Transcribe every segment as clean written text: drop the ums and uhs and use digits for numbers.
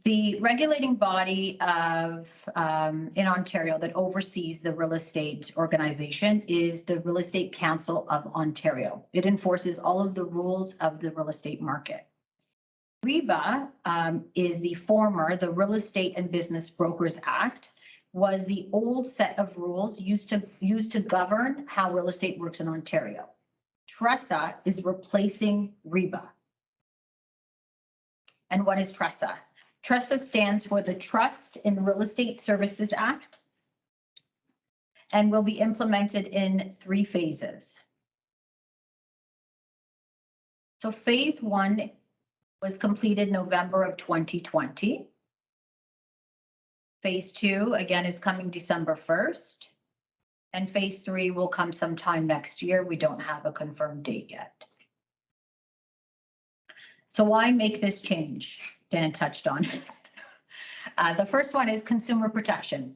The regulating body of in Ontario that oversees the real estate organization is the Real Estate Council of Ontario. It enforces all of the rules of the real estate market. RIBA is the Real Estate and Business Brokers Act, was the old set of rules used to govern how real estate works in Ontario. TRESA is replacing RIBA. And what is TRESA? TRESA stands for the Trust in Real Estate Services Act and will be implemented in 3 phases. So phase 1 was completed November of 2020. Phase 2, again, is coming December 1st. And phase 3 will come sometime next year. We don't have a confirmed date yet. So why make this change? Dan touched on it. The first one is consumer protection.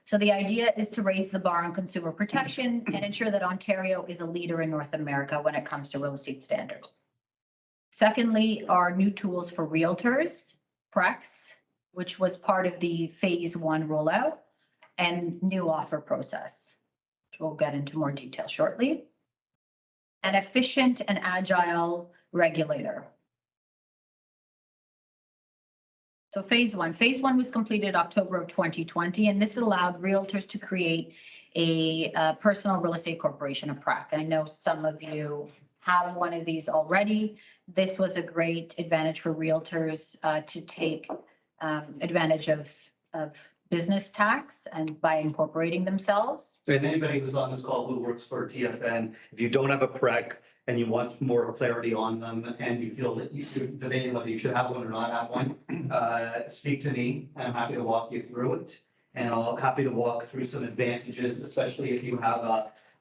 So the idea is to raise the bar on consumer protection and ensure that Ontario is a leader in North America when it comes to real estate standards. Secondly, are new tools for realtors, PREX, which was part of the phase 1 rollout, and new offer process, which we'll get into more detail shortly. An efficient and agile regulator. So phase 1 was completed October of 2020, and this allowed realtors to create a personal real estate corporation, a PREC. I know some of you have one of these already. This was a great advantage for realtors to take advantage of business tax and by incorporating themselves. So anybody who's on this call who works for TFN, if you don't have a PREC and you want more clarity on them and you feel that you should debate whether you should have one or not have one, speak to me. I'm happy to walk you through it. And I'm happy to walk through some advantages, especially if you have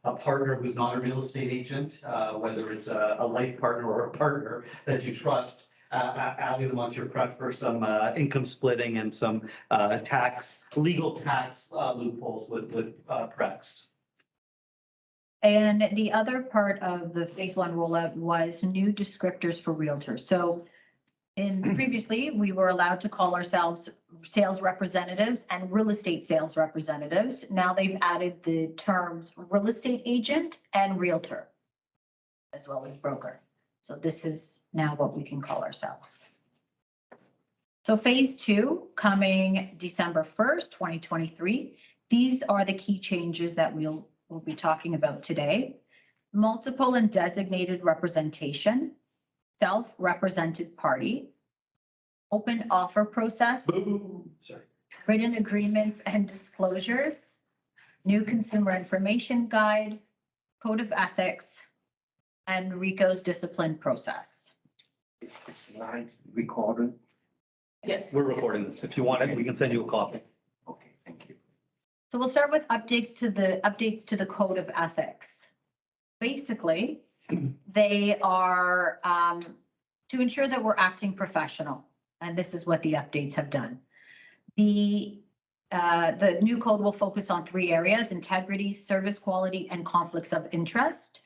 a partner who's not a real estate agent, whether it's a life partner or a partner that you trust. Adding them onto your PREC for some income splitting and some legal tax loopholes with PRECs. And the other part of the phase 1 rollout was new descriptors for realtors. So previously, we were allowed to call ourselves sales representatives and real estate sales representatives. Now they've added the terms real estate agent and realtor, as well as broker. So this is now what we can call ourselves. So phase 2 coming December 1st, 2023. These are the key changes that we'll be talking about today. Multiple and designated representation, self-represented party, open offer process, written agreements and disclosures, new consumer information guide, code of ethics, and RICO's discipline process. It's live recorded. Yes. We're recording this. If you want it, we can send you a copy. Okay, thank you. So we'll start with updates to the code of ethics. Basically, they are to ensure that we're acting professional, and this is what the updates have done. The new code will focus on 3 areas: integrity, service quality, and conflicts of interest.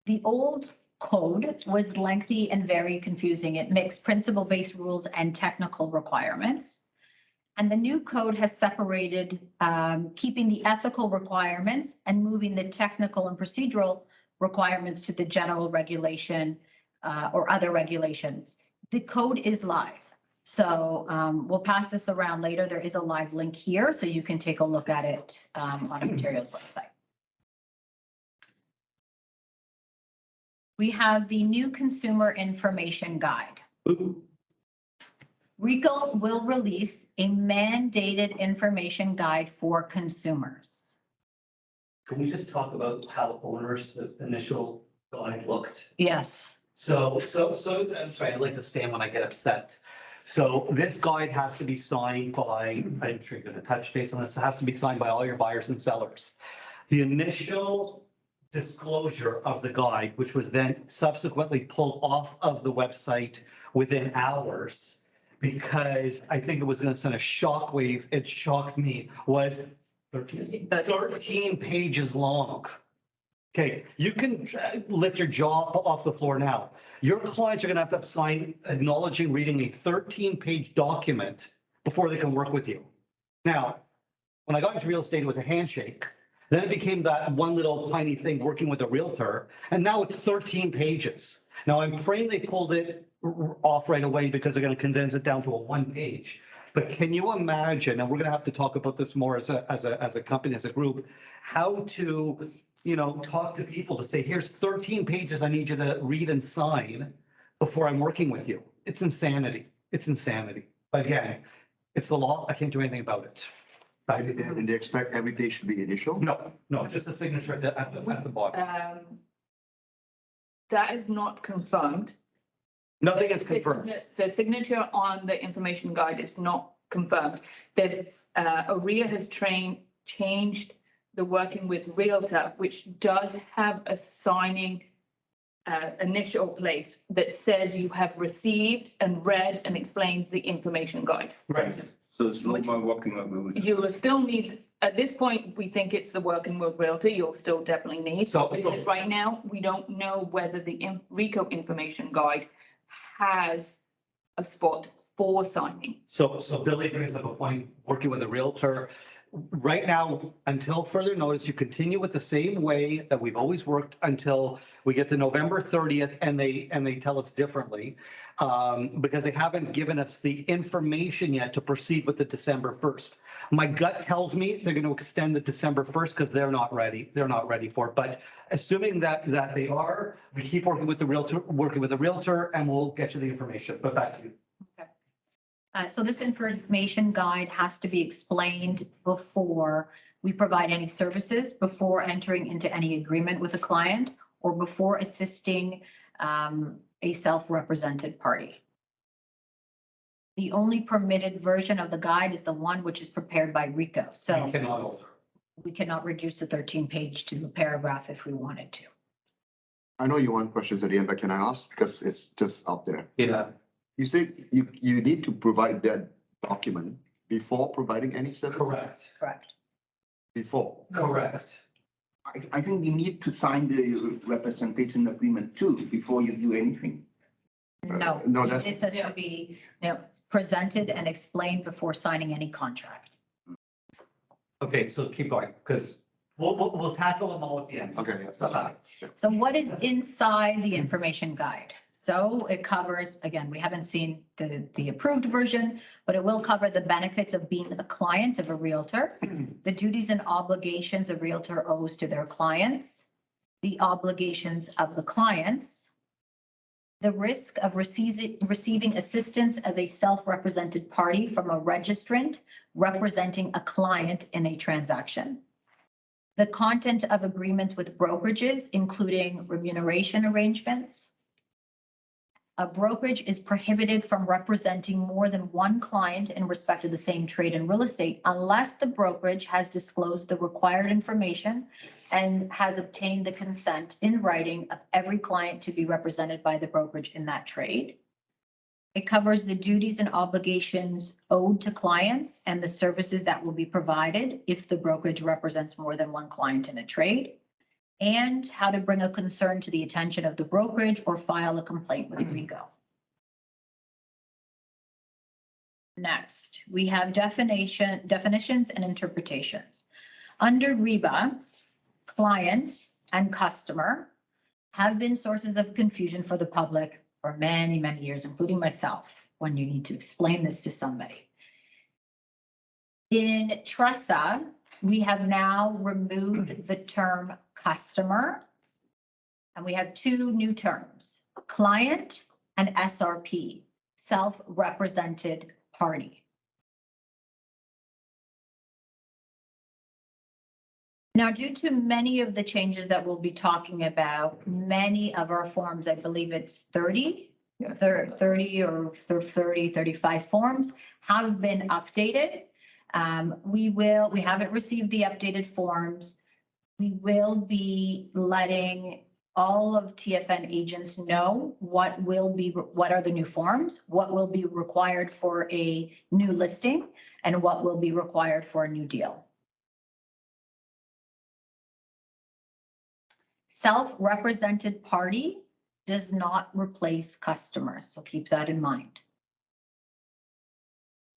The old code was lengthy and very confusing. It mixed principle-based rules and technical requirements. And the new code has separated keeping the ethical requirements and moving the technical and procedural requirements to the general regulation or other regulations. The code is live. So we'll pass this around later. There is a live link here, so you can take a look at it on Ontario's website. We have the new consumer information guide. RICO will release a mandated information guide for consumers. Can we just talk about how owners' initial guide looked? Yes. So I'm sorry, I like to stand when I get upset. So this guide has to be signed by, I'm sure you're going to touch base on this, it has to be signed by all your buyers and sellers. The initial disclosure of the guide, which was then subsequently pulled off of the website within hours, because I think it was going to send a shockwave, it shocked me, was 13 pages long. Okay, you can lift your jaw off the floor now. Your clients are gonna have to sign acknowledging reading a 13-page document before they can work with you. Now, when I got into real estate, it was a handshake. Then it became that one little tiny thing working with a realtor, and now it's 13 pages. Now, I'm praying they pulled it off right away because they're gonna condense it down to a 1 page. But can you imagine, and we're gonna have to talk about this more as a company, as a group, how to, talk to people to say, here's 13 pages I need you to read and sign before I'm working with you. It's insanity. It's insanity. Again, it's the law. I can't do anything about it. And they expect every page to be initial? No, just a signature at the bottom. That is not confirmed. Nothing is confirmed. The signature on the information guide is not confirmed. OREA has changed the working with Realtor, which does have a signing initial place that says you have received and read and explained the information guide. Right. So it's no more working with. You will still need, at this point, we think it's the working with Realtor, you'll still definitely need. Because right now, we don't know whether the RICO information guide has a spot for signing. So Billy brings up a point, working with a realtor. Right now, until further notice, you continue with the same way that we've always worked until we get to November 30th and they tell us differently. Because they haven't given us the information yet to proceed with the December 1st. My gut tells me they're going to extend the December 1st because they're not ready. They're not ready for it. But assuming that they are, we keep working with the realtor, and we'll get you the information. But back to you. So this information guide has to be explained before we provide any services, before entering into any agreement with a client, or before assisting a self-represented party. The only permitted version of the guide is the one which is prepared by RICO. So We cannot alter. we cannot reduce the 13-page to a paragraph if we wanted to. I know you want questions at the end, but can I ask? Because it's just out there. Yeah. You said you need to provide that document before providing any service? Correct. Correct. Before. Correct. I think you need to sign the representation agreement too before you do anything. No, No, that's- this has to be presented and explained before signing any contract. Okay, so keep going because we'll tackle them all at the end. Okay. So what is inside the information guide? So it covers, again, we haven't seen the approved version, but it will cover the benefits of being a client of a realtor, the duties and obligations a realtor owes to their clients, the obligations of the clients, the risk of receiving assistance as a self-represented party from a registrant representing a client in a transaction, the content of agreements with brokerages, including remuneration arrangements. A brokerage is prohibited from representing more than one client in respect of the same trade in real estate unless the brokerage has disclosed the required information and has obtained the consent in writing of every client to be represented by the brokerage in that trade. It covers the duties and obligations owed to clients and the services that will be provided if the brokerage represents more than one client in a trade, and how to bring a concern to the attention of the brokerage or file a complaint with RICO. Next, we have definitions and interpretations. Under REBA, client and customer have been sources of confusion for the public for many, many years, including myself, when you need to explain this to somebody. In TRESA, we have now removed the term customer, and we have two new terms, client and SRP, self-represented party. Now, due to many of the changes that we'll be talking about, many of our forms, I believe it's 30 or 35 forms have been updated. We haven't received the updated forms. We will be letting all of TFN agents know what are the new forms, what will be required for a new listing, and what will be required for a new deal. Self-represented party does not replace customers, so keep that in mind.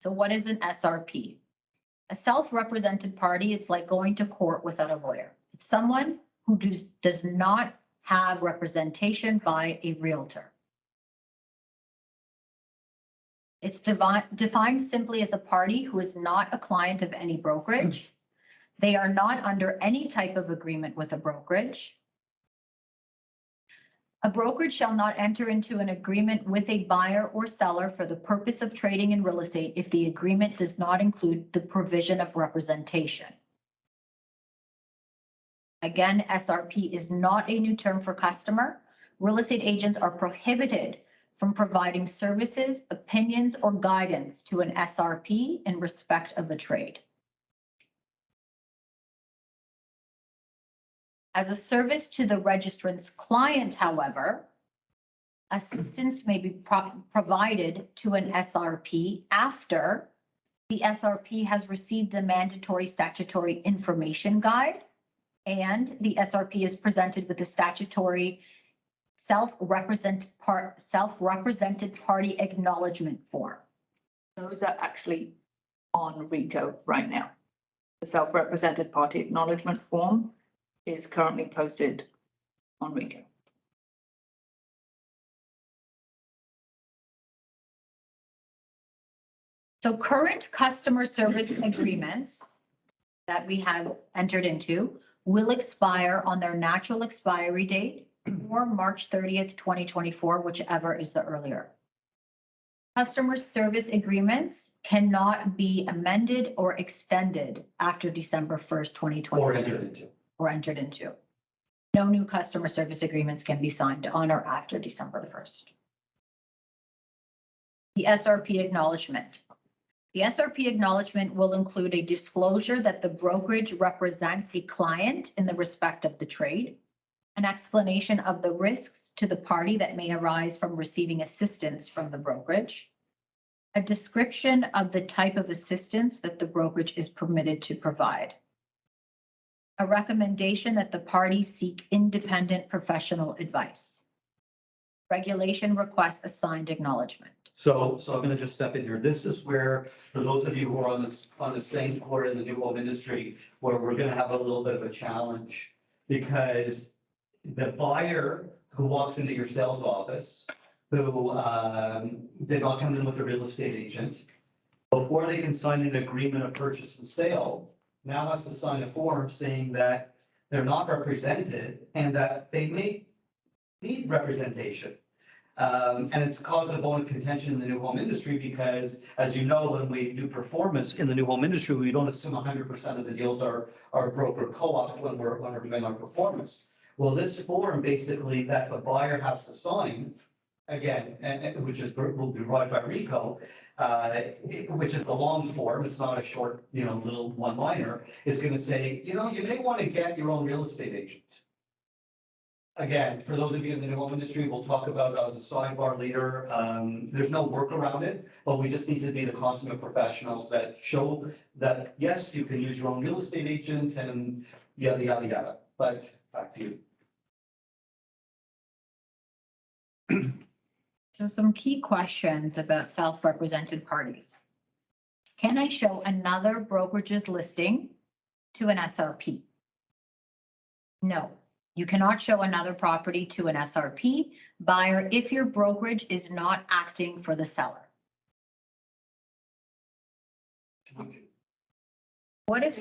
So what is an SRP? A self-represented party, it's like going to court without a lawyer. It's someone who does not have representation by a realtor. It's defined simply as a party who is not a client of any brokerage. They are not under any type of agreement with a brokerage. A brokerage shall not enter into an agreement with a buyer or seller for the purpose of trading in real estate if the agreement does not include the provision of representation. Again, SRP is not a new term for customer. Real estate agents are prohibited from providing services, opinions, or guidance to an SRP in respect of a trade. As a service to the registrant's client, however, assistance may be provided to an SRP after the SRP has received the mandatory statutory information guide and the SRP is presented with the statutory self-represented party acknowledgement form. Those are actually on RICO right now. The self-represented party acknowledgement form is currently posted on RICO. So current customer service agreements that we have entered into will expire on their natural expiry date or March 30th, 2024, whichever is the earlier. Customer service agreements cannot be amended or extended after December 1st, 2024. Or entered into. No new customer service agreements can be signed on or after December 1st. The SRP acknowledgement. The SRP acknowledgement will include a disclosure that the brokerage represents a client in the respect of the trade, an explanation of the risks to the party that may arise from receiving assistance from the brokerage, a description of the type of assistance that the brokerage is permitted to provide, a recommendation that the parties seek independent professional advice. Regulation requests a signed acknowledgement. So I'm gonna just step in here. This is where, for those of you who are on this thing who are in the new home industry, where we're gonna have a little bit of a challenge. Because the buyer who walks into your sales office, who did not come in with a real estate agent, before they can sign an agreement of purchase and sale, now has to sign a form saying that they're not represented and that they may need representation. And it's caused a bone of contention in the new home industry because, as you know, when we do performance in the new home industry, we don't assume 100% of the deals are broker co-op when we're doing our performance. Well, this form basically that the buyer has to sign, again, and which is will be provided by RICO, which is the long form, it's not a short, little one-liner, is going to say, you may want to get your own real estate agent. Again, for those of you in the new home industry, we'll talk about as a sidebar later. There's no work around it, but we just need to be the consummate professionals that show that, yes, you can use your own real estate agent and yada, yada, yada. But back to you. So some key questions about self-represented parties. Can I show another brokerage's listing to an SRP? No, you cannot show another property to an SRP buyer if your brokerage is not acting for the seller. What if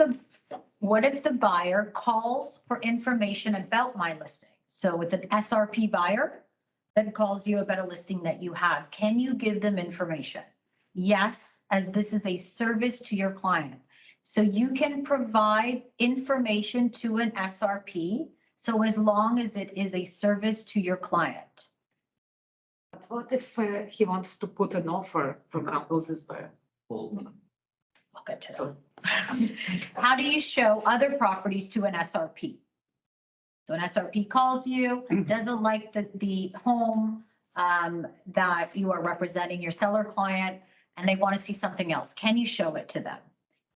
the buyer calls for information about my listing? So it's an SRP buyer that calls you about a listing that you have. Can you give them information? Yes, as this is a service to your client. So you can provide information to an SRP. So as long as it is a service to your client. What if he wants to put an offer for couples as well? Well, I'll get to that. How do you show other properties to an SRP? So an SRP calls you, doesn't like the home that you are representing your seller client, and they want to see something else. Can you show it to them?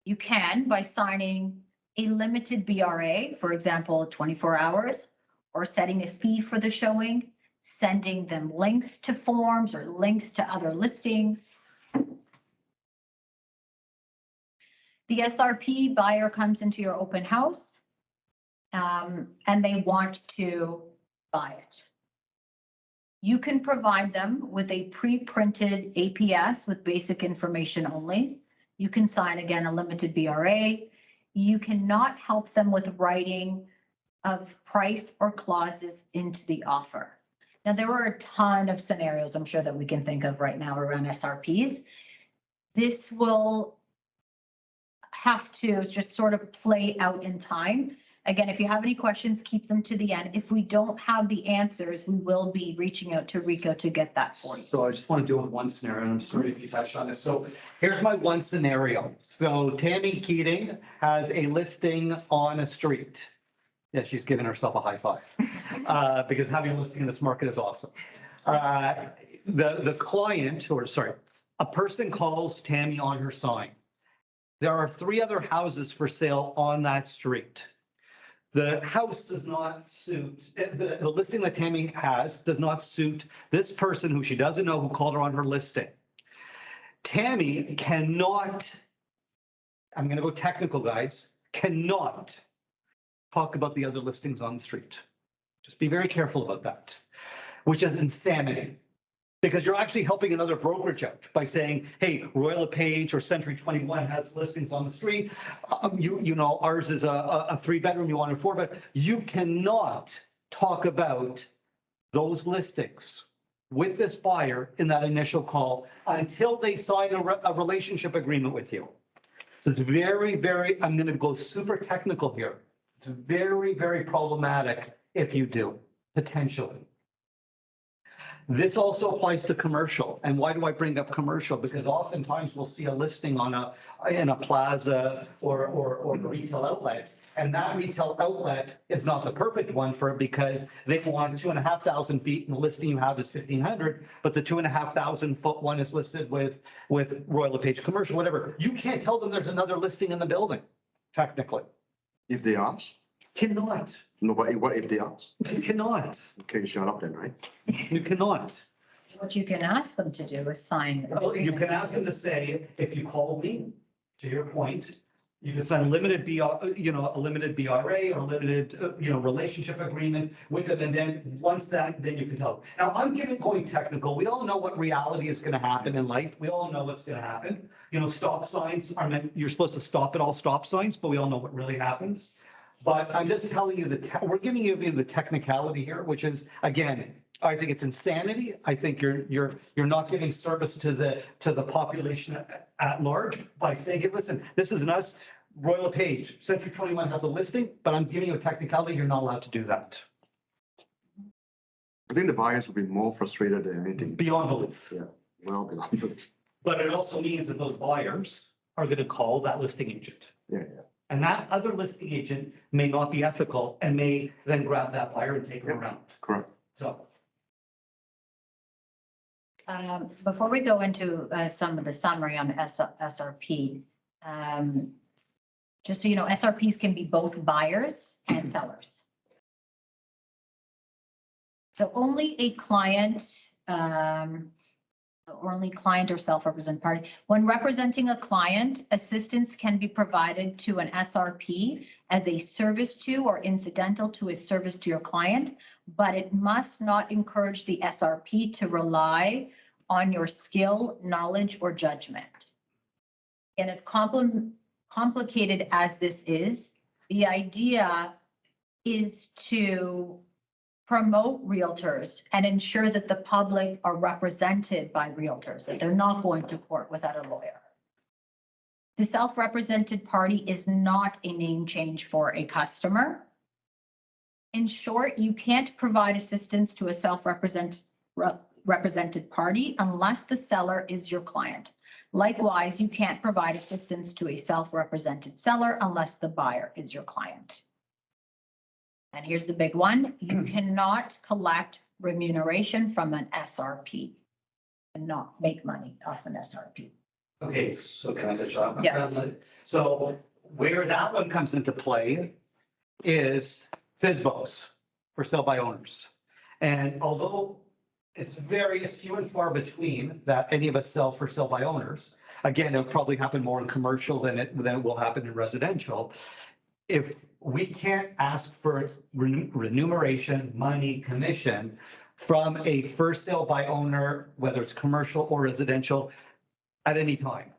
You can by signing a limited BRA, for example, 24 hours, or setting a fee for the showing, sending them links to forms or links to other listings. The SRP buyer comes into your open house, and they want to buy it. You can provide them with a pre-printed APS with basic information only. You can sign, again, a limited BRA. You cannot help them with writing of price or clauses into the offer. Now, there are a ton of scenarios I'm sure that we can think of right now around SRPs. This will have to just sort of play out in time. Again, if you have any questions, keep them to the end. If we don't have the answers, we will be reaching out to RICO to get that for you. So I just want to do one scenario, and I'm sorry if you touched on this. So here's my one scenario. So Tammy Keating has a listing on a street. Yeah, she's giving herself a high five, because having a listing in this market is awesome. The client, or sorry, a person calls Tammy on her sign. There are 3 other houses for sale on that street. The house does not suit, the listing that Tammy has does not suit this person who she doesn't know who called her on her listing. Tammy cannot, I'm going to go technical, guys, cannot talk about the other listings on the street. Just be very careful about that, which is insanity. Because you're actually helping another brokerage out by saying, hey, Royal LePage or Century 21 has listings on the street. You know, ours is a 3-bedroom, you want a 4-bedroom. You cannot talk about those listings with this buyer in that initial call until they sign a relationship agreement with you. So it's very, very, I'm going to go super technical here. It's very, very problematic if you do, potentially. This also applies to commercial. And why do I bring up commercial? Because oftentimes we'll see a listing in a plaza or a retail outlet. And that retail outlet is not the perfect one for it because they want 2,500 feet and the listing you have is 1,500, but the 2,500 foot one is listed with Royal LePage commercial, whatever. You can't tell them there's another listing in the building, technically. If they ask? Cannot. No, but what if they ask? You cannot. Okay, shut up then, right? You cannot. What you can ask them to do is sign. Well, you can ask them to say, if you call me, to your point, you can sign a limited a limited BRA or limited, relationship agreement with them. And then once that, then you can tell them. Now, I'm going technical. We all know what reality is going to happen in life. We all know what's going to happen. Stop signs are meant, you're supposed to stop at all stop signs, but we all know what really happens. But I'm just telling you we're giving you the technicality here, which is, again, I think it's insanity. I think you're not giving service to the population at large by saying, hey, listen, this isn't us. Royal LePage, Century 21 has a listing, but I'm giving you a technicality. You're not allowed to do that. I think the buyers will be more frustrated than anything. Beyond belief. Yeah, well, beyond belief. But it also means that those buyers are going to call that listing agent. Yeah. And that other listing agent may not be ethical and may then grab that buyer and take them around. Correct. So. Before we go into some of the summary on SRP, just so you know, SRPs can be both buyers and sellers. So only a client, or self-represented party. When representing a client, assistance can be provided to an SRP as a service to or incidental to a service to your client, but it must not encourage the SRP to rely on your skill, knowledge, or judgment. And as complicated as this is, the idea is to promote realtors and ensure that the public are represented by realtors, that they're not going to court without a lawyer. The self-represented party is not a name change for a customer. In short, you can't provide assistance to a self-represented party unless the seller is your client. Likewise, you can't provide assistance to a self-represented seller unless the buyer is your client. And here's the big one. You cannot collect remuneration from an SRP and not make money off an SRP. Okay, so can I touch on that? Yeah. So where that one comes into play is FSBOs. for sale by owners. And although it's few and far between that any of us sell for sale by owners, again, it'll probably happen more in commercial than it will happen in residential. If we can't ask for remuneration, money, commission from a first sale by owner, whether it's commercial or residential, at any time,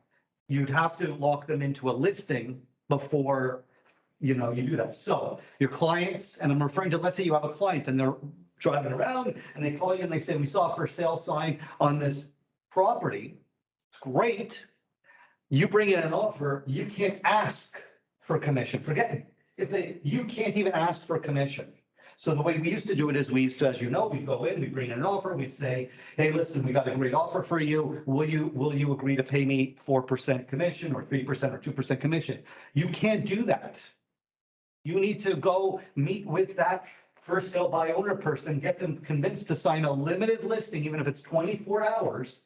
you'd have to lock them into a listing before, you do that. So your clients, and I'm referring to, let's say you have a client and they're driving around and they call you and they say, we saw a for sale sign on this property. It's great. You bring in an offer, you can't ask for commission. Forget it. You can't even ask for commission. So the way we used to do it is we'd go in, we bring in an offer, we'd say, hey, listen, we got a great offer for you. Will you agree to pay me 4% commission or 3% or 2% commission? You can't do that. You need to go meet with that first sale by owner person, get them convinced to sign a limited listing, even if it's 24 hours,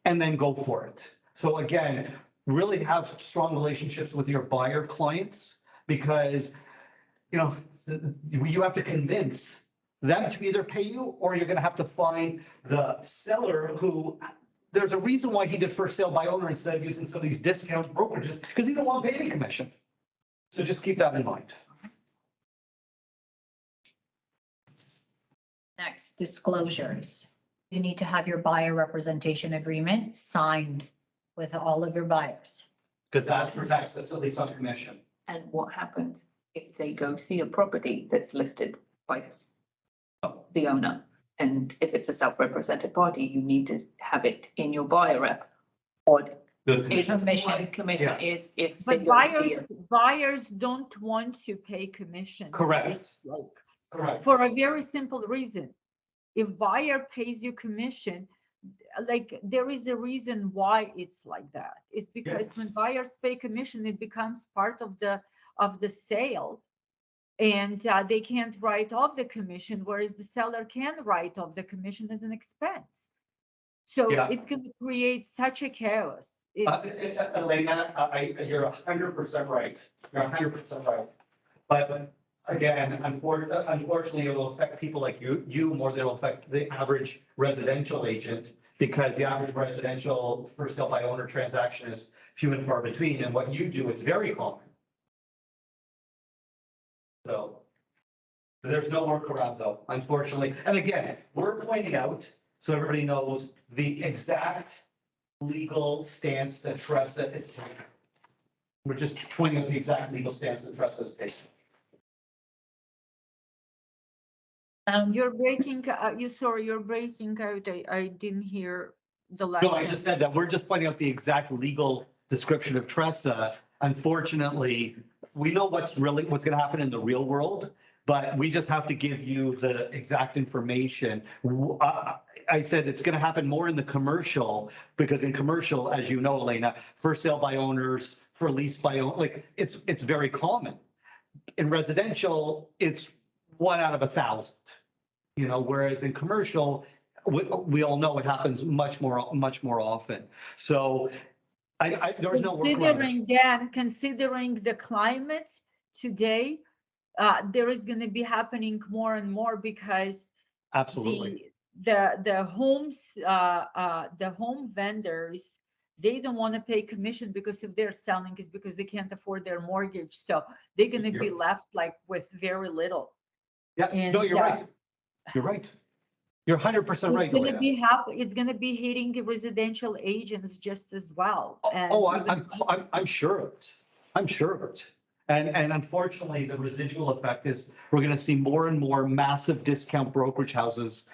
and then go for it. So again, really have strong relationships with your buyer clients, because you have to convince them to either pay you, or you're going to have to find the seller who, there's a reason why he did first sale by owner instead of using some of these discount brokerages, because he don't want to pay any commission. So just keep that in mind. Next, disclosures. You need to have your buyer representation agreement signed with all of your buyers. Because that protects us at least on commission. And what happens if they go see a property that's listed by the owner? And if it's a self-represented party, you need to have it in your buyer rep. Or The is commission. commission Yeah. is if. they But go see it. buyers don't want to pay commission. Correct. It's like, Correct. for a very simple reason. If buyer pays you commission, like there is a reason why it's like that. It's because when buyers pay commission, it becomes part of the sale. And they can't write off the commission, whereas the seller can write off the commission as an expense. So Yeah. it's going to create such a chaos. Elena, you're 100% right. You're 100% right. But again, unfortunately, it will affect people like you more than it will affect the average residential agent, because the average residential first sale by owner transaction is few and far between. And what you do, it's very common. So there's no workaround though, unfortunately. And again, we're pointing out, so everybody knows, the exact legal stance that TRESA is taking. We're just pointing out the exact legal stance that TRESA is taking. You're breaking, you're breaking out. I didn't hear the last. No, I just said that we're just pointing out the exact legal description of TRESA. Unfortunately, we know what's going to happen in the real world, but we just have to give you the exact information. I said it's going to happen more in the commercial, because in commercial, as you know, Elena, for sale by owners, for lease by owner, like it's very common. In residential, it's 1 out of 1,000, whereas in commercial, we all know it happens much more often. So there's no workaround. Considering the climate today, there is going to be happening more and more, because Absolutely. the home vendors, they don't want to pay commission, because if they're selling, it's because they can't afford their mortgage. So they're going to be left like with very little. Yeah, no, you're right. You're right. You're 100% right. It's going to be hitting the residential agents just as well. I'm sure of it. I'm sure of it. And unfortunately, the residual effect is we're going to see more and more massive discount brokerage houses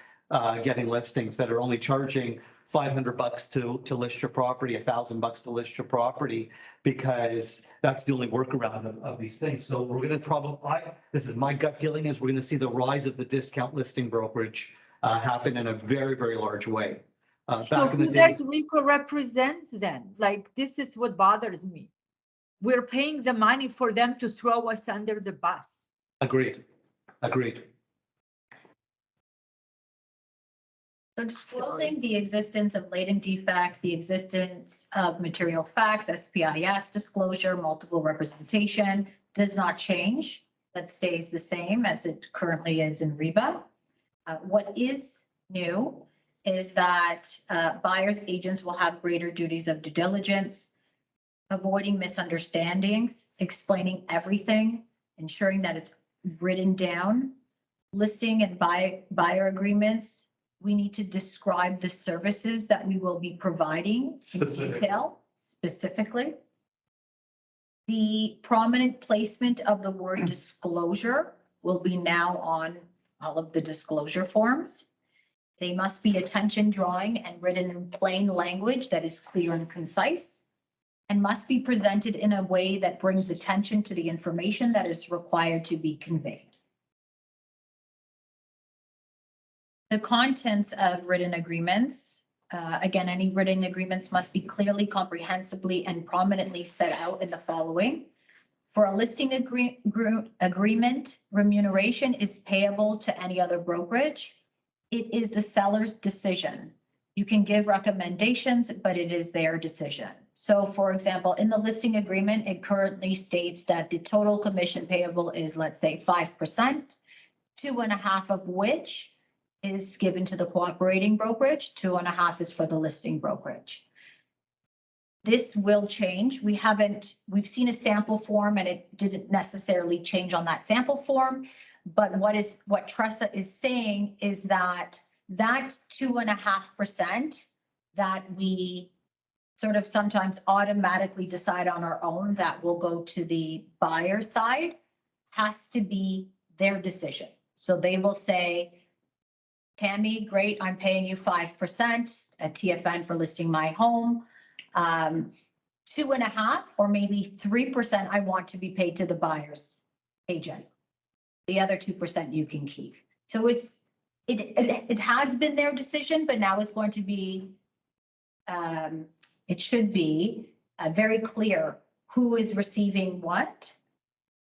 getting listings that are only charging $500 to list your property, $1,000 to list your property, because that's the only workaround of these things. So we're going to this is my gut feeling, is we're going to see the rise of the discount listing brokerage happen in a very, very large way. So who does RICO represents then? Like, this is what bothers me. We're paying the money for them to throw us under the bus. Agreed. So disclosing the existence of latent defects, the existence of material facts, SPIS disclosure, multiple representation does not change. that stays the same as it currently is in REBA. What is new is that buyers agents will have greater duties of due diligence, avoiding misunderstandings, explaining everything, ensuring that it's written down, listing and buyer agreements. We need to describe the services that we will be providing in Specific. detail, specifically. The prominent placement of the word disclosure will be now on all of the disclosure forms. They must be attention drawing and written in plain language that is clear and concise, and must be presented in a way that brings attention to the information that is required to be conveyed. The contents of written agreements, again, any written agreements must be clearly, comprehensively, and prominently set out in the following. For a listing agreement, remuneration is payable to any other brokerage. It is the seller's decision. You can give recommendations, but it is their decision. So for example, in the listing agreement, it currently states that the total commission payable is, let's say, 5%, 2.5% of which is given to the cooperating brokerage, 2.5% is for the listing brokerage. This will change. We've seen a sample form and it didn't necessarily change on that sample form. But what TRESA is saying is that 2.5% that we sort of sometimes automatically decide on our own that will go to the buyer side has to be their decision. So they will say, Tammy, great, I'm paying you 5% at TFN for listing my home. 2.5% or maybe 3% I want to be paid to the buyer's agent. The other 2% you can keep. So it has been their decision, but now it's going to be, it should be very clear who is receiving what.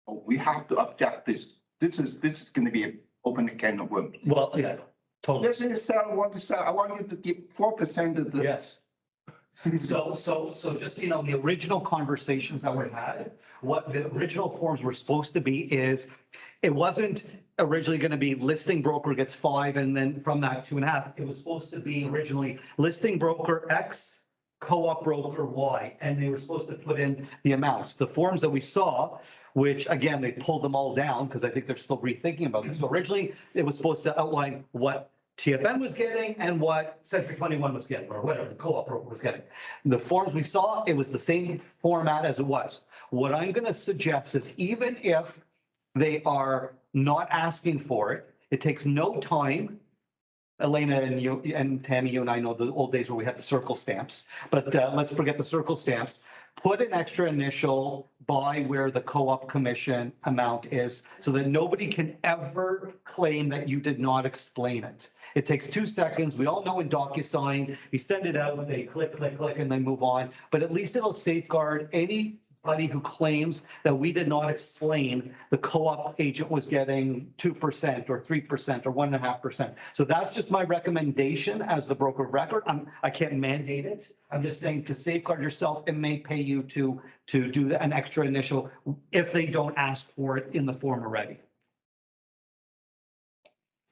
We have to object this. This is going to be an open can of worms. Well, yeah, totally. Let's say the seller wants to sell, I want you to give 4% of the. Yes. So just, you know, the original conversations that were had, what the original forms were supposed to be is, it wasn't originally going to be listing broker gets 5 and then from that 2.5. It was supposed to be originally listing broker X, co-op broker Y, and they were supposed to put in the amounts. The forms that we saw, which again, they pulled them all down because I think they're still rethinking about this. So originally it was supposed to outline what TFN was getting and what Century 21 was getting, or whatever the co-op broker was getting. The forms we saw, it was the same format as it was. What I'm going to suggest is, even if they are not asking for it, it takes no time. Elena and you and Tammy, you and I know the old days where we had the circle stamps, but let's forget the circle stamps. Put an extra initial by where the co-op commission amount is so that nobody can ever claim that you did not explain it. It takes 2 seconds. We all know in DocuSign, you send it out, they click, and they move on. But at least it'll safeguard anybody who claims that we did not explain the co-op agent was getting 2% or 3% or 1.5%. So that's just my recommendation as the broker of record. I can't mandate it. I'm just saying, to safeguard yourself, it may pay you to do an extra initial if they don't ask for it in the form already.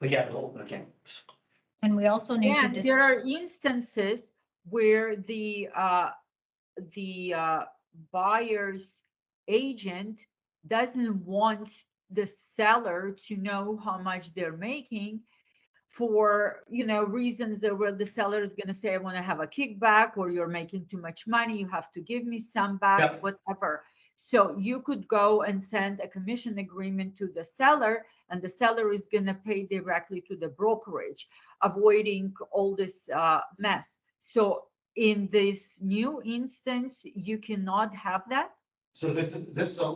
But yeah, okay. And we also need to. And there are instances where the buyer's agent doesn't want the seller to know how much they're making for, you know, reasons that where the seller is going to say, I want to have a kickback, or you're making too much money, you have to give me some back, Yeah. whatever. So you could go and send a commission agreement to the seller, and the seller is going to pay directly to the brokerage, avoiding all this mess. So in this new instance, you cannot have that? So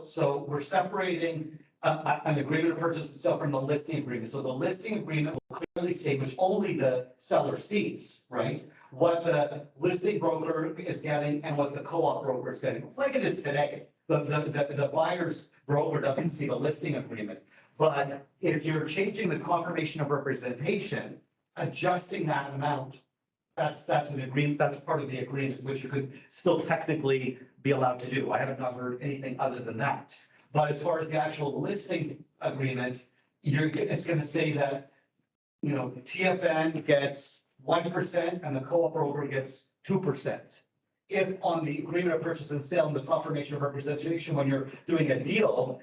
so we're separating an agreement of purchase and sale from the listing agreement. So the listing agreement will clearly state, which only the seller sees, right? What the listing broker is getting and what the co-op broker is getting, like it is today. The buyer's broker doesn't see the listing agreement. But if you're changing the confirmation of representation, adjusting that amount, that's an agreement, that's part of the agreement, which you could still technically be allowed to do. I haven't heard anything other than that. But as far as the actual listing agreement, it's gonna say that, you know, TFN gets 1% and the co-op broker gets 2%. If on the agreement of purchase and sale and the confirmation of representation, when you're doing a deal,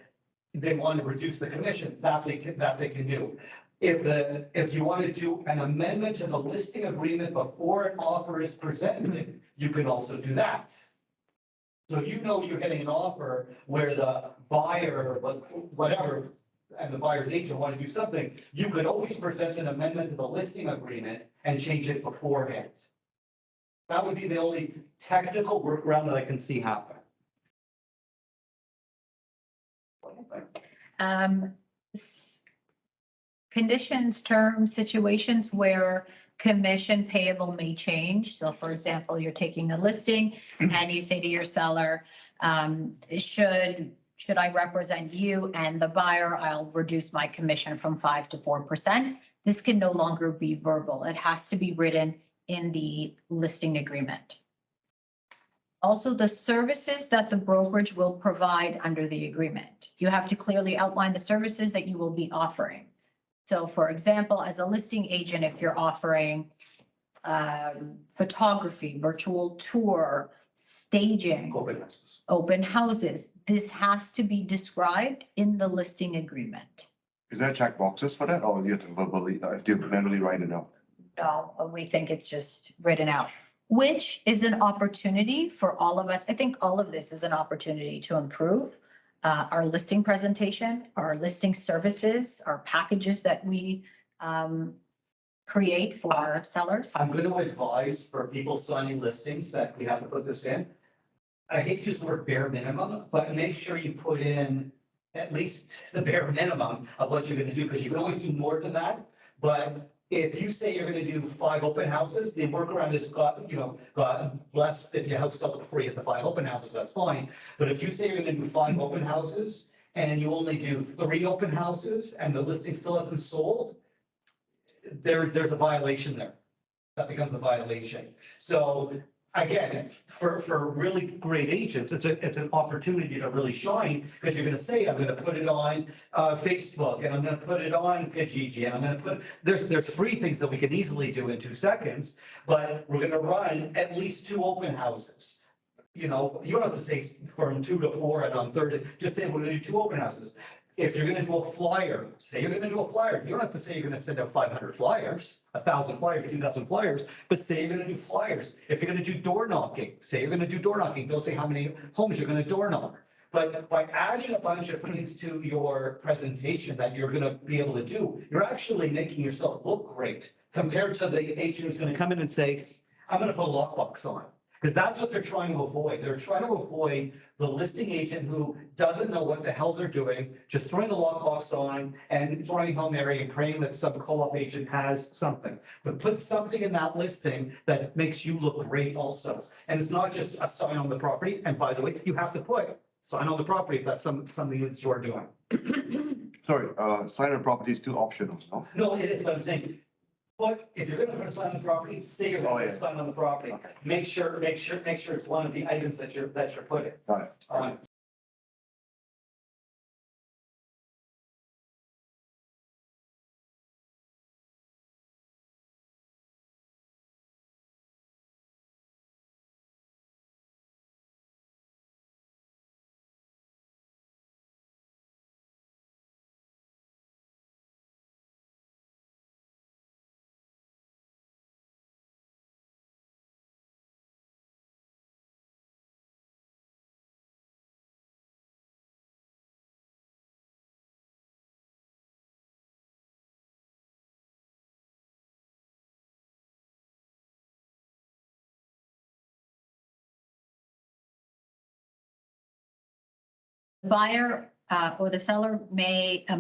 they want to reduce the commission, that they can do. If you want to do an amendment to the listing agreement before an offer is presented, you can also do that. So if you know you're getting an offer where the buyer, whatever, and the buyer's agent want to do something, you could always present an amendment to the listing agreement and change it beforehand. That would be the only technical workaround that I can see happen. Conditions, terms, situations where commission payable may change. So for example, you're taking a listing and you say to your seller, should I represent you and the buyer, I'll reduce my commission from 5% to 4%. This can no longer be verbal. It has to be written in the listing agreement. Also, the services that the brokerage will provide under the agreement. You have to clearly outline the services that you will be offering. So for example, as a listing agent, if you're offering photography, virtual tour, staging, open houses, this has to be described in the listing agreement. Is there check boxes for that, or you have to verbally, do you manually write it out? No, we think it's just written out, which is an opportunity for all of us. I think all of this is an opportunity to improve our listing presentation, our listing services, our packages that we create for our sellers. I'm going to advise for people signing listings that we have to put this in. I hate to use the word bare minimum, but make sure you put in at least the bare minimum of what you're going to do, because you can always do more than that. But if you say you're going to do 5 open houses, the workaround is God bless, if your house sells before you get the 5 open houses, that's fine. But if you say you're going to do 5 open houses and you only do 3 open houses and the listing still hasn't sold, there's a violation there. That becomes a violation. So again, for really great agents, it's an opportunity to really shine, because you're gonna say, I'm gonna put it on Facebook, and I'm gonna put it on Kijiji, and I'm gonna put, there's free things that we can easily do in 2 seconds, but we're gonna run at least 2 open houses. You know, you don't have to say from 2 to 4 and on Thursday, just say we're gonna do 2 open houses. If you're gonna do a flyer, say you're gonna do a flyer, you don't have to say you're gonna send out 500 flyers, 1,000 flyers, 2,000 flyers, but say you're gonna do flyers. If you're gonna do door knocking, say you're gonna do door knocking, they'll say how many homes you're gonna door knock. But by adding a bunch of things to your presentation that you're gonna be able to do, you're actually making yourself look great compared to the agent who's gonna come in and say, I'm gonna put a lockbox on. Because that's what they're trying to avoid. They're trying to avoid the listing agent who doesn't know what the hell they're doing, just throwing the lockbox on and throwing Hail Mary and praying that some co-op agent has something. But put something in that listing that makes you look great also. And it's not just a sign on the property. And by the way, you have to put sign on the property if that's something that you're doing. Sorry, sign on property is still optional, no? No, it is, but I'm saying, but if you're gonna put a sign on the property, say you're gonna put a sign on the property, Okay. make sure it's one of the items that you're putting Got it. on. The buyer or the seller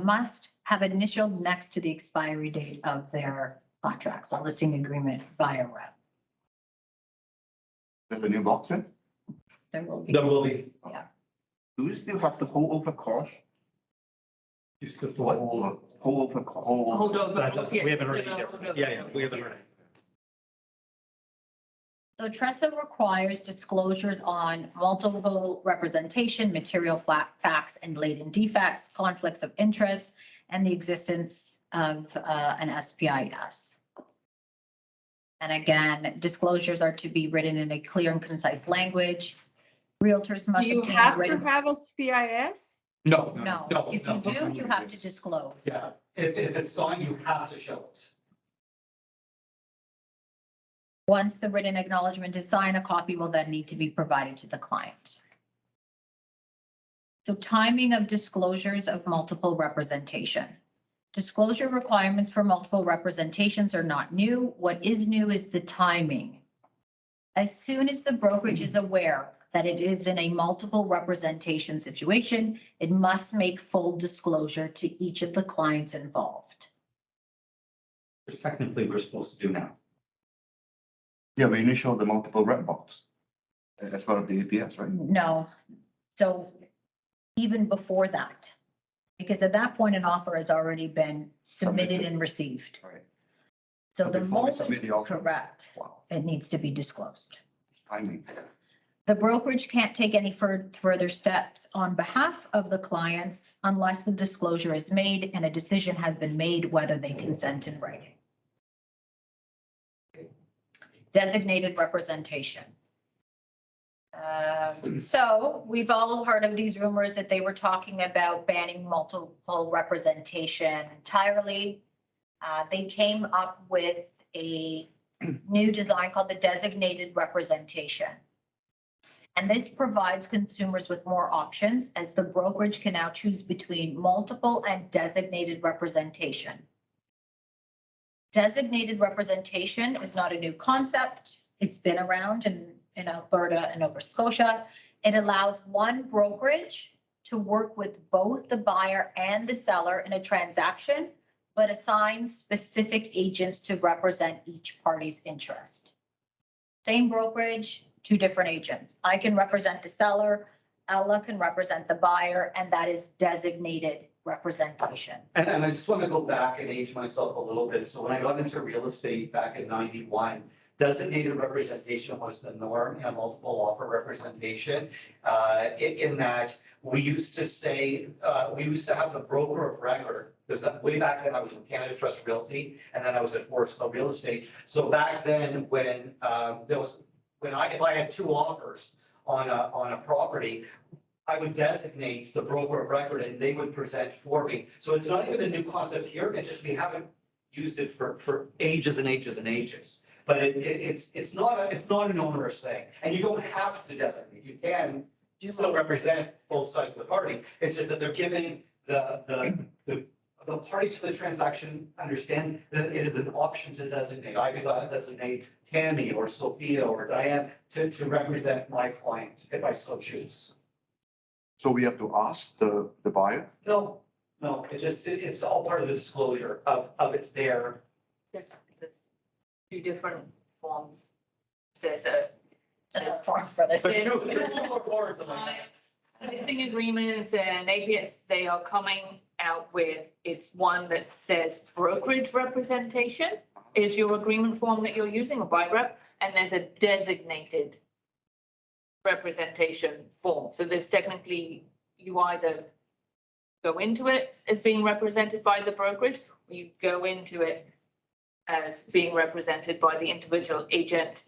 must have initialed next to the expiry date of their contracts, a listing agreement by a rep. Is that the new box then? There will be. There will be. Do you still have to hold over cost? What? Hold over cost. Hold over. We haven't heard Yeah, any difference. Yeah, we haven't heard. So TRESA requires disclosures on multiple representation, material facts and latent defects, conflicts of interest, and the existence of an SPIS. And again, disclosures are to be written in a clear and concise language. Realtors Do must you obtain have to written. have a SPIS? No, No, no, if you no. do, you have to disclose. Yeah, if it's signed, you have to show it. Once the written acknowledgement is signed, a copy will then need to be provided to the client. So timing of disclosures of multiple representation. Disclosure requirements for multiple representations are not new. What is new is the timing. As soon as the brokerage is aware that it is in a multiple representation situation, it must make full disclosure to each of the clients involved. Which technically we're supposed to do now. Yeah, but you need to show the multiple red box as part of the APS, right? No, so even before that, because at that point, an offer has already been submitted and received. Right. So So the before we moment, submit the offer? correct, Wow, it needs to be disclosed. it's timing. The brokerage can't take any further steps on behalf of the clients unless the disclosure is made and a decision has been made whether they consent in writing. Designated representation. So we've all heard of these rumors that they were talking about banning multiple representation entirely. They came up with a new design called the designated representation. And this provides consumers with more options as the brokerage can now choose between multiple and designated representation. Designated representation is not a new concept. It's been around in Alberta and Nova Scotia. It allows one brokerage to work with both the buyer and the seller in a transaction, but assigns specific agents to represent each party's interest. Same brokerage, two different agents. I can represent the seller, Ella can represent the buyer, and that is designated representation. And I just want to go back and age myself a little bit. So when I got into real estate back in 91, designated representation was the norm in multiple offer representation. In that we used to say, we used to have the broker of record, because way back then I was in Canada Trust Realty, and then I was at Forest Hill Real Estate. So back then when if I had two offers on a property, I would designate the broker of record and they would present for me. So it's not even a new concept here, it's just we haven't used it for ages and ages and ages. But it's not an onerous thing, and you don't have to designate, you can still represent both sides of the party. It's just that they're giving the parties to the transaction understand that it is an option to designate. I could designate Tammy or Sophia or Diane to represent my client if I so choose. So we have to ask the buyer? No, it's all part of the disclosure of it's there. There's two different forms. There's There's a form for this. There's two more forms of like that. listing agreements and APS, they are coming out with, it's one that says brokerage representation is your agreement form that you're using, a buy rep, and there's a designated representation form. So there's technically, you either go into it as being represented by the brokerage, or you go into it as being represented by the individual agent.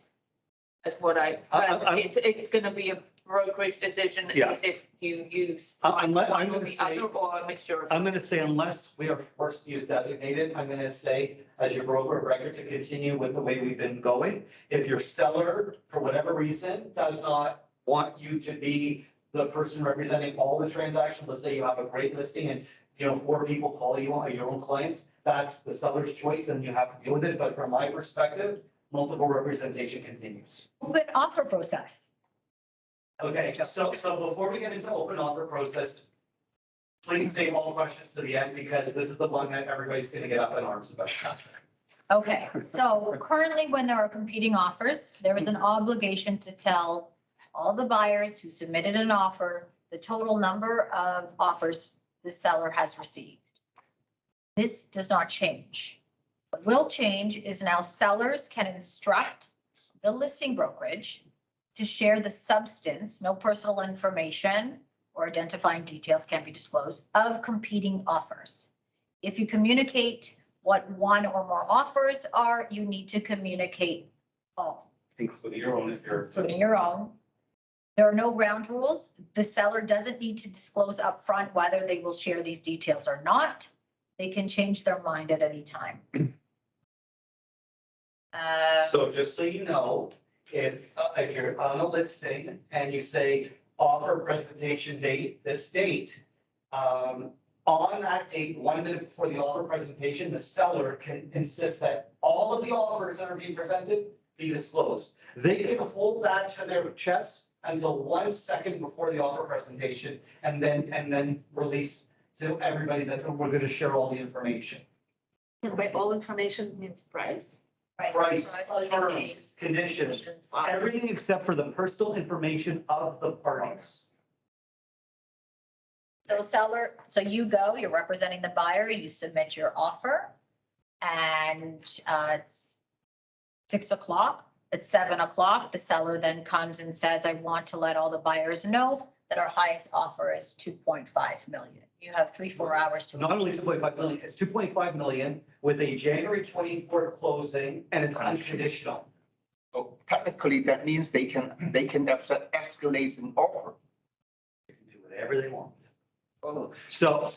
That's what it's gonna be a brokerage decision Yeah. as if you use I'm one gonna or the say, other or a mixture of. I'm gonna say unless we are forced to use designated, I'm gonna say as your broker of record to continue with the way we've been going. If your seller, for whatever reason, does not want you to be the person representing all the transactions, let's say you have a great listing and, 4 people call you on your own clients, that's the seller's choice and you have to deal with it. But from my perspective, multiple representation continues. Open offer process. Okay, so before we get into open offer process, please save all questions to the end because this is the one that everybody's gonna get up in arms about. Okay, so currently when there are competing offers, there is an obligation to tell all the buyers who submitted an offer, the total number of offers the seller has received. This does not change. What will change is now sellers can instruct the listing brokerage to share the substance, no personal information or identifying details can be disclosed, of competing offers. If you communicate what one or more offers are, you need to communicate all, Including your own if you're. including your own. There are no ground rules. The seller doesn't need to disclose upfront whether they will share these details or not. They can change their mind at any time. So just so you know, if you're on a listing and you say offer presentation date, this date, on that date, 1 minute before the offer presentation, the seller can insist that all of the offers that are being presented be disclosed. They can hold that to their chest until 1 second before the offer presentation and then release to everybody that we're going to share all the information. And by all information means price. Price, Closing date. terms, conditions, everything except for the personal information of the parties. So seller, so you go, you're representing the buyer, you submit your offer. And it's 6 o'clock, at 7 o'clock, the seller then comes and says, I want to let all the buyers know that our highest offer is 2.5 million. You have 3-4 hours to. Not only 2.5 million, it's 2.5 million with a January 24th closing and it's unconditional. So technically, that means they can escalate an offer. They can do whatever they want. Oh, So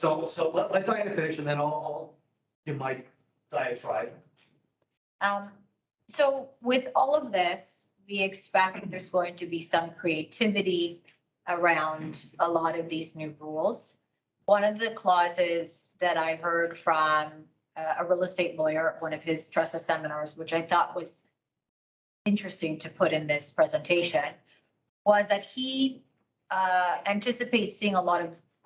let Diana finish and then I'll give my diatribe. So with all of this, we expect there's going to be some creativity around a lot of these new rules. One of the clauses that I heard from a real estate lawyer at one of his TRESA seminars, which I thought was interesting to put in this presentation, was that he anticipates seeing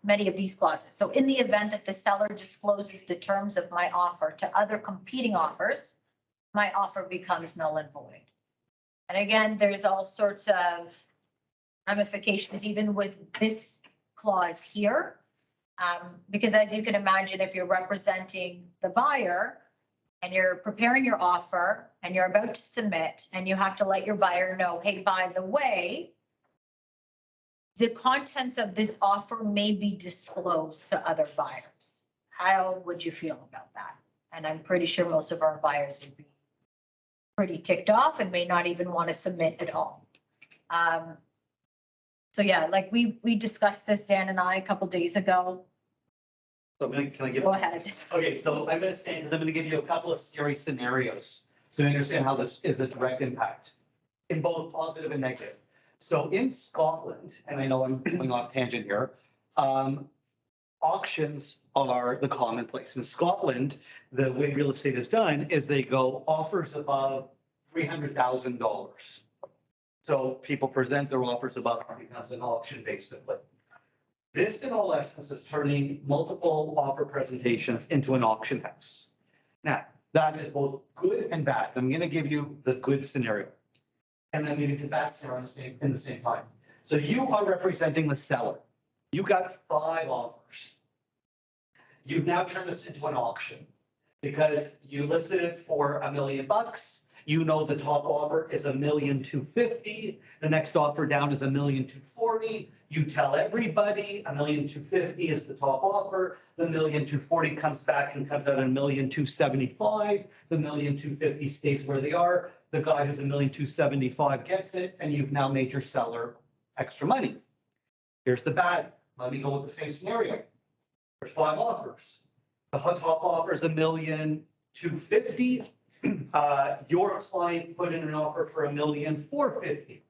many of these clauses. So in the event that the seller discloses the terms of my offer to other competing offers, my offer becomes null and void. And again, there's all sorts of ramifications even with this clause here. Because as you can imagine, if you're representing the buyer and you're preparing your offer and you're about to submit and you have to let your buyer know, hey, by the way, the contents of this offer may be disclosed to other buyers. How would you feel about that? And I'm pretty sure most of our buyers would be pretty ticked off and may not even want to submit at all. So yeah, like we discussed this, Dan and I, a couple days ago. So can I give? Go ahead. Okay, so I'm going to say, because I'm going to give you a couple of scary scenarios. So you understand how this is a direct impact in both positive and negative. So in Scotland, and I know I'm going off tangent here, auctions are the commonplace. In Scotland, the way real estate is done is they go offers above $300,000. So people present their offers above $300,000 auction basically. This in all essence is turning multiple offer presentations into an auction house. Now, that is both good and bad. I'm going to give you the good scenario. And then maybe the bad scenario in the same time. So you are representing the seller. You got 5 offers. You've now turned this into an auction because you listed it for $1 million. You know the top offer is $1,250,000. The next offer down is $1,240,000. You tell everybody $1,250,000 is the top offer. The $1,240,000 comes back and comes out at $1,275,000. The $1,250,000 stays where they are. The guy who's $1,275,000 gets it, and you've now made your seller extra money. Here's the bad. Let me go with the same scenario. There's 5 offers. The top offer is $1,250,000. Your client put in an offer for $1,450,000.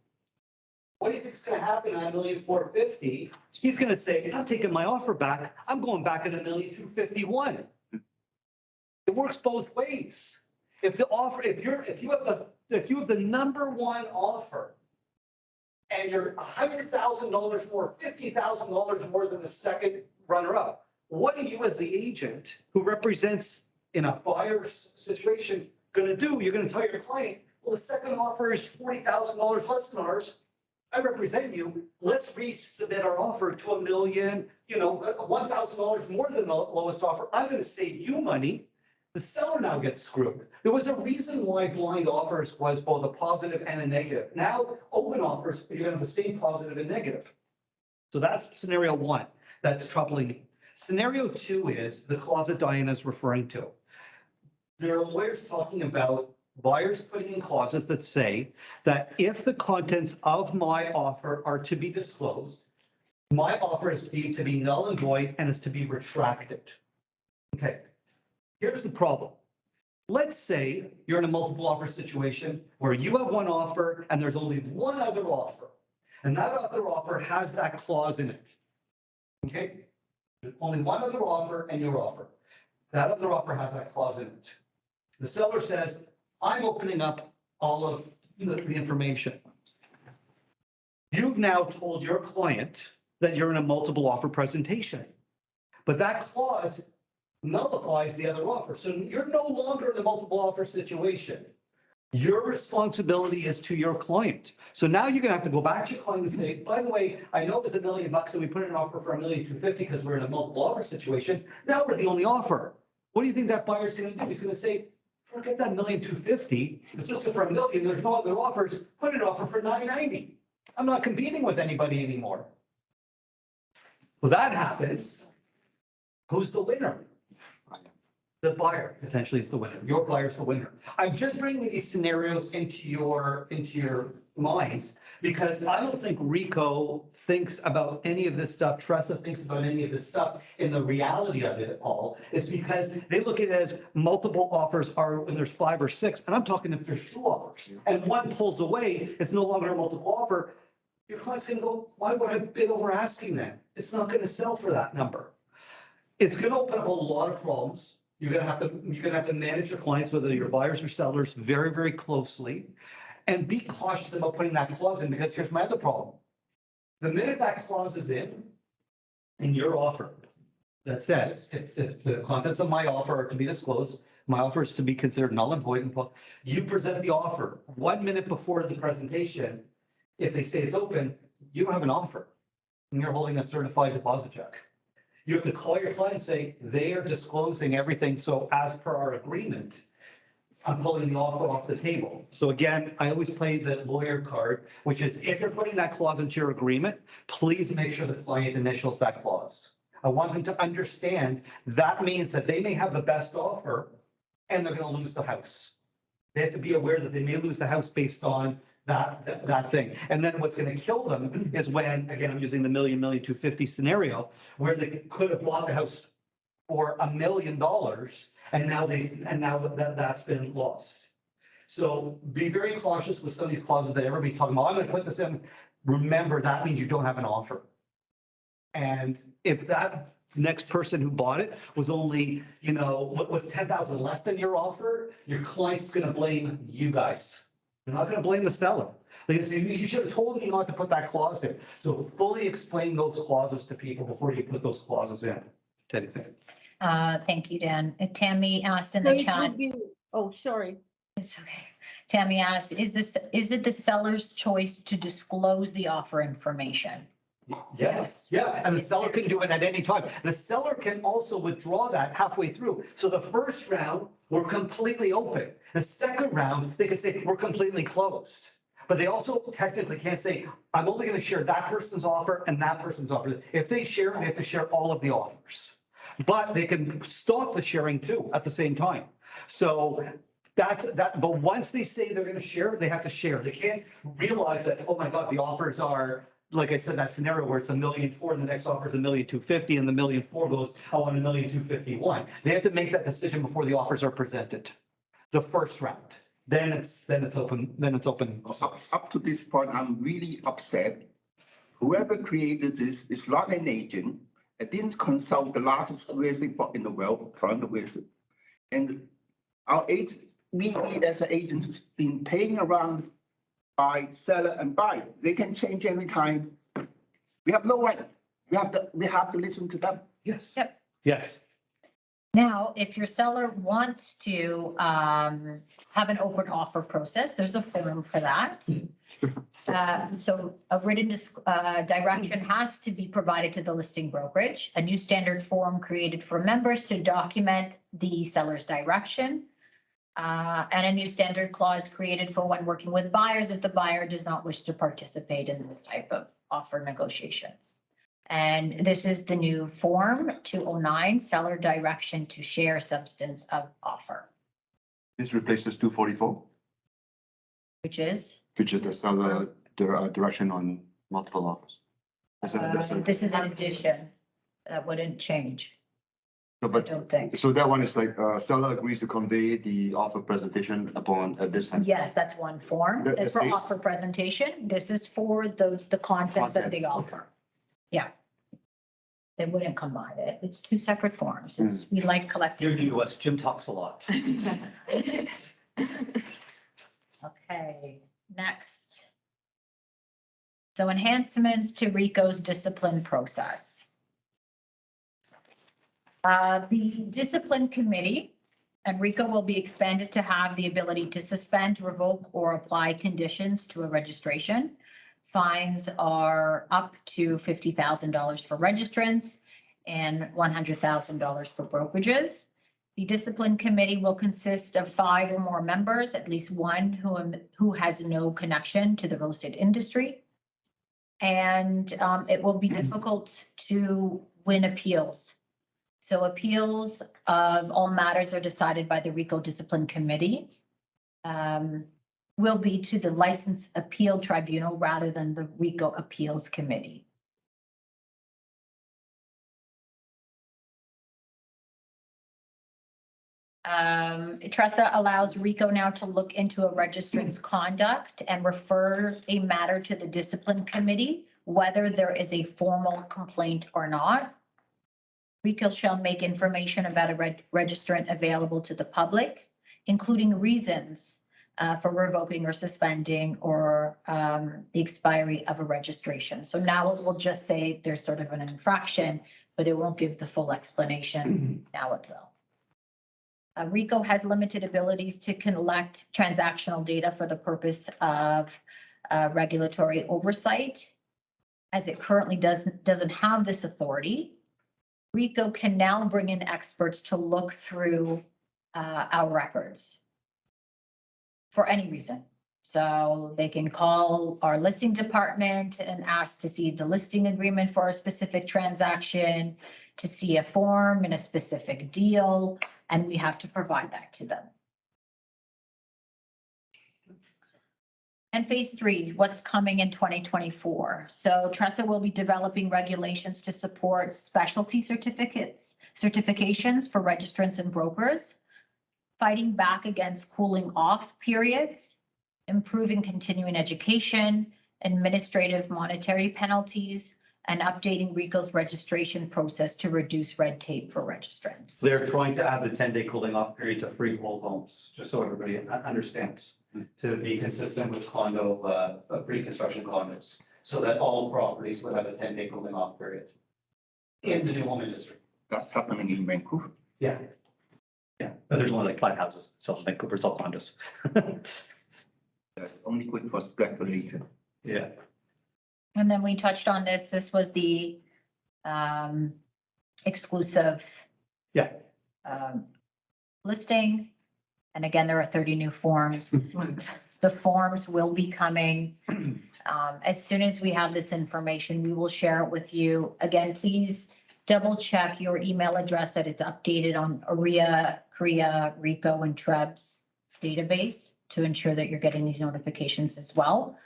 What do you think is going to happen at $1,450,000? He's going to say, I'm taking my offer back. I'm going back at $1,251,000. It works both ways. If the offer, if you have the number one offer and you're $100,000 more, $50,000 more than the second runner-up, what are you as the agent who represents in a buyer's situation going to do? You're going to tell your client, well, the second offer is $40,000 less than ours. I represent you. Let's resubmit our offer to $1 million, $1,000 more than the lowest offer. I'm going to save you money. The seller now gets screwed. There was a reason why blind offers was both a positive and a negative. Now, open offers, you're gonna have the same positive and negative. So that's scenario one. That's troubling. Scenario two is the clause that Diana's referring to. There are lawyers talking about buyers putting in clauses that say that if the contents of my offer are to be disclosed, my offer is deemed to be null and void and is to be retracted. Okay, here's the problem. Let's say you're in a multiple offer situation where you have one offer and there's only one other offer. And that other offer has that clause in it. Okay? Only one other offer and your offer. That other offer has that clause in it. The seller says, I'm opening up all of the information. You've now told your client that you're in a multiple offer presentation. But that clause nullifies the other offer. So you're no longer in a multiple offer situation. Your responsibility is to your client. So now you're gonna have to go back to your client and say, by the way, I know there's $1 million and we put in an offer for $1,250,000 because we're in a multiple offer situation. Now we're the only offer. What do you think that buyer's gonna do? He's gonna say, forget that $1,250,000. It's listed for $1 million. There's no other offers. Put an offer for $990,000. I'm not competing with anybody anymore. Well, that happens. Who's the winner? The buyer potentially is the winner. Your buyer is the winner. I'm just bringing these scenarios into your minds because I don't think RICO thinks about any of this stuff. TRESA thinks about any of this stuff in the reality of it all. It's because they look at it as multiple offers are when there's 5 or 6. And I'm talking if there's 2 offers and one pulls away, it's no longer a multiple offer. Your client's going to go, why would I bid over asking then? It's not going to sell for that number. It's going to open up a lot of problems. You're gonna have to manage your clients, whether you're buyers or sellers, very, very closely. And be cautious about putting that clause in, because here's my other problem. The minute that clause is in your offer that says if the contents of my offer are to be disclosed, my offer is to be considered null and void, and you present the offer 1 minute before the presentation, if they say it's open, you don't have an offer. And you're holding a certified deposit check. You have to call your client and say, they are disclosing everything. So as per our agreement, I'm pulling the offer off the table. So again, I always play the lawyer card, which is if you're putting that clause into your agreement, please make sure the client initials that clause. I want them to understand that means that they may have the best offer and they're going to lose the house. They have to be aware that they may lose the house based on that thing. And then what's going to kill them is when, again, I'm using the $1,250,000 scenario where they could have bought the house for $1 million and now that's been lost. So be very cautious with some of these clauses that everybody's talking about. I'm going to put this in. Remember, that means you don't have an offer. And if that next person who bought it was only, what was 10,000 less than your offer, your client's going to blame you guys. You're not going to blame the seller. They say, you should have told me not to put that clause in. So fully explain those clauses to people before you put those clauses in. Anything. Thank you, Dan. Tammy asked in So the it chat. would be- Oh, sorry. It's okay. Tammy asked, is it the seller's choice to disclose the offer information? Yes, yeah, and the seller can do it at any time. The seller can also withdraw that halfway through. So the first round, we're completely open. The second round, they can say, we're completely closed. But they also technically can't say, I'm only going to share that person's offer and that person's offer. If they share, they have to share all of the offers. But they can stop the sharing too at the same time. So that's that. But once they say they're going to share, they have to share. They can't realize that, oh my God, the offers are, like I said, that scenario where it's $1.4 million and the next offer is $1.250 and the $1.4 million goes, I want $1.251. They have to make that decision before the offers are presented. The first round. Then it's open. Then it's open. Up to this point, I'm really upset. Whoever created this is not an agent. It didn't consult the largest real estate in the world, private real estate. And our agent, we as an agent has been paying around by seller and buyer. They can change any time. We have no right. We have to listen to them. Yes. Yep. Yes. Now, if your seller wants to have an open offer process, there's a form for that. So a written direction has to be provided to the listing brokerage, a new standard form created for members to document the seller's direction. And a new standard clause created for when working with buyers if the buyer does not wish to participate in this type of offer negotiations. And this is the new form 209, seller direction to share substance of offer, This replaces 244, which is, which is the seller direction on multiple offers. this is an addition. That wouldn't change, No, I but don't think. so that one is like, seller agrees to convey the offer presentation upon at this time. Yes, that's one form. That- It's for that's it? offer presentation. This is for the contents of the offer. Yeah. They wouldn't combine it. It's two separate forms. It's, we like Here collecting. in the US, Jim talks a lot. Okay, next. So enhancements to RICO's discipline process. The discipline committee and RICO will be expanded to have the ability to suspend, revoke, or apply conditions to a registration. Fines are up to $50,000 for registrants and $100,000 for brokerages. The discipline committee will consist of 5 or more members, at least one who has no connection to the real estate industry. And it will be difficult to win appeals. So appeals of all matters are decided by the RICO Discipline Committee. Will be to the License Appeal Tribunal rather than the RICO Appeals Committee. TRESA allows RICO now to look into a registrant's conduct and refer a matter to the discipline committee, whether there is a formal complaint or not. RICO shall make information about a registrant available to the public, including reasons for revoking or suspending or the expiry of a registration. So now it will just say there's sort of an infraction, but it won't give the full explanation. Now it will. RICO has limited abilities to collect transactional data for the purpose of regulatory oversight. As it currently doesn't have this authority, RICO can now bring in experts to look through our records for any reason. So they can call our listing department and ask to see the listing agreement for a specific transaction, to see a form in a specific deal, and we have to provide that to them. And phase 3, what's coming in 2024? So TRESA will be developing regulations to support specialty certifications for registrants and brokers, fighting back against cooling off periods, improving continuing education, administrative monetary penalties, and updating RICO's registration process to reduce red tape for registrants. They're trying to add the 10-day cooling off period to freehold homes, just so everybody understands, to be consistent with condo, pre-construction condos, so that all properties would have a 10-day cooling off period in the new home industry. That's happening in Vancouver. Yeah. Yeah, but there's only like 5 houses, so Vancouver's all condos. Only good for speculation. Yeah. And then we touched on this. This was the exclusive Yeah. listing. And again, there are 30 new forms. The forms will be coming. As soon as we have this information, we will share it with you. Again, please double check your email address that it's updated on OREA, CREA, RICO, and TREBS database to ensure that you're getting these notifications as well.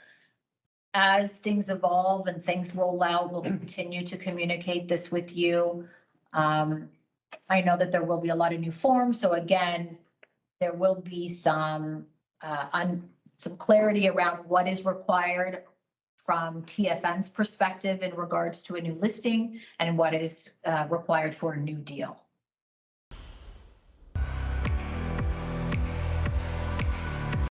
As things evolve and things roll out, we'll continue to communicate this with you. I know that there will be a lot of new forms, so again, there will be some clarity around what is required from TFN's perspective in regards to a new listing and what is required for a new deal.